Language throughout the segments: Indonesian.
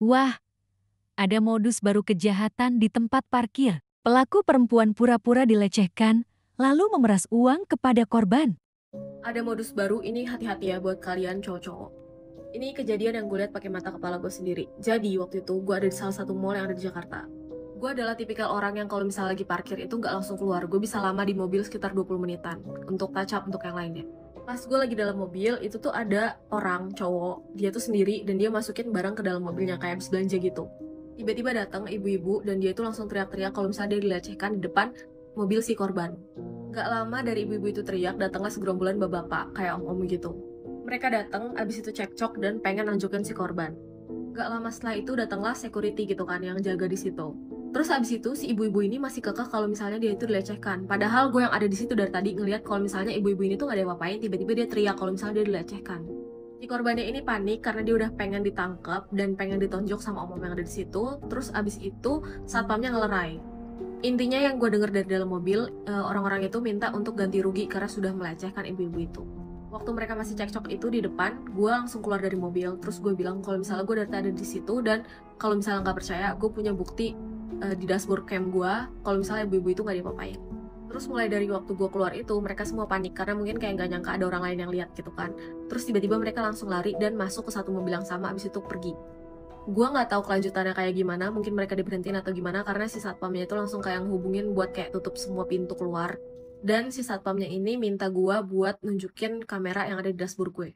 Wah, ada modus baru kejahatan di tempat parkir. Pelaku perempuan pura-pura dilecehkan, lalu memeras uang kepada korban. Ada modus baru ini, hati-hati ya buat kalian cowok-cowok. Ini kejadian yang gue lihat pakai mata kepala gue sendiri. Jadi waktu itu gue ada di salah satu mall yang ada di Jakarta. Gue adalah tipikal orang yang kalau misalnya lagi parkir itu nggak langsung keluar. Gue bisa lama di mobil sekitar 20 menitan untuk touch up untuk yang lainnya. Pas gue lagi dalam mobil, itu tuh ada orang cowok, dia tuh sendiri dan dia masukin barang ke dalam mobilnya kayak habis belanja gitu. Tiba-tiba datang ibu-ibu dan dia itu langsung teriak-teriak kalau misalnya dia dilecehkan di depan mobil si korban. Gak lama dari ibu-ibu itu teriak, datanglah segerombolan bapak-bapak kayak om-om gitu. Mereka datang, abis itu cekcok dan pengen nunjukin si korban. Gak lama setelah itu datanglah security gitu kan yang jaga di situ. Terus abis itu si ibu-ibu ini masih kekeh kalau misalnya dia itu dilecehkan. Padahal gue yang ada di situ dari tadi ngelihat kalau misalnya ibu-ibu ini tuh gak ada yang ngapain, tiba-tiba dia teriak kalau misalnya dia dilecehkan. Si korbannya ini panik karena dia udah pengen ditangkap dan pengen ditonjok sama om-om yang ada di situ. Terus abis itu satpamnya ngelerai. Intinya yang gue denger dari dalam mobil, orang-orang itu minta untuk ganti rugi karena sudah melecehkan ibu-ibu itu. Waktu mereka masih cekcok itu di depan, gue langsung keluar dari mobil. Terus gue bilang kalau misalnya gue dari tadi ada di situ dan kalau misalnya nggak percaya, gue punya bukti di dashboard cam gue kalau misalnya ibu-ibu itu nggak diapa-apain. Terus mulai dari waktu gue keluar itu, mereka semua panik karena mungkin kayak nggak nyangka ada orang lain yang lihat gitu kan. Terus tiba-tiba mereka langsung lari dan masuk ke satu mobil yang sama, abis itu pergi. Gua nggak tahu kelanjutannya kayak gimana, mungkin mereka diberhentiin atau gimana karena si satpamnya itu langsung kayak ngehubungin buat kayak tutup semua pintu keluar. Dan si satpamnya ini minta gua buat nunjukin kamera yang ada di dashboard gue.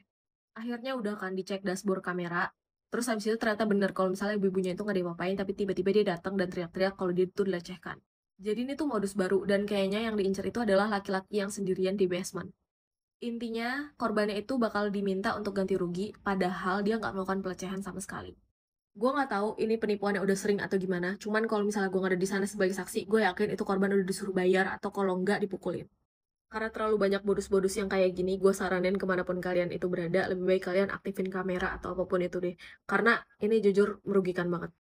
Akhirnya udah kan dicek dashboard kamera. Terus habis itu ternyata bener kalau misalnya ibu-ibunya itu nggak diapa-apain, tapi tiba-tiba dia datang dan teriak-teriak kalau dia itu dilecehkan. Jadi ini tuh modus baru dan kayaknya yang diincar itu adalah laki-laki yang sendirian di basement. Intinya, korbannya itu bakal diminta untuk ganti rugi, padahal dia nggak melakukan pelecehan sama sekali. Gue nggak tahu ini penipuannya udah sering atau gimana. Cuman kalau misalnya gue nggak ada di sana sebagai saksi, gue yakin itu korban udah disuruh bayar atau kalau nggak dipukulin. Karena terlalu banyak modus-modus yang kayak gini, gue saranin kemanapun kalian itu berada, lebih baik kalian aktifin kamera atau apapun itu deh. Karena ini jujur merugikan banget.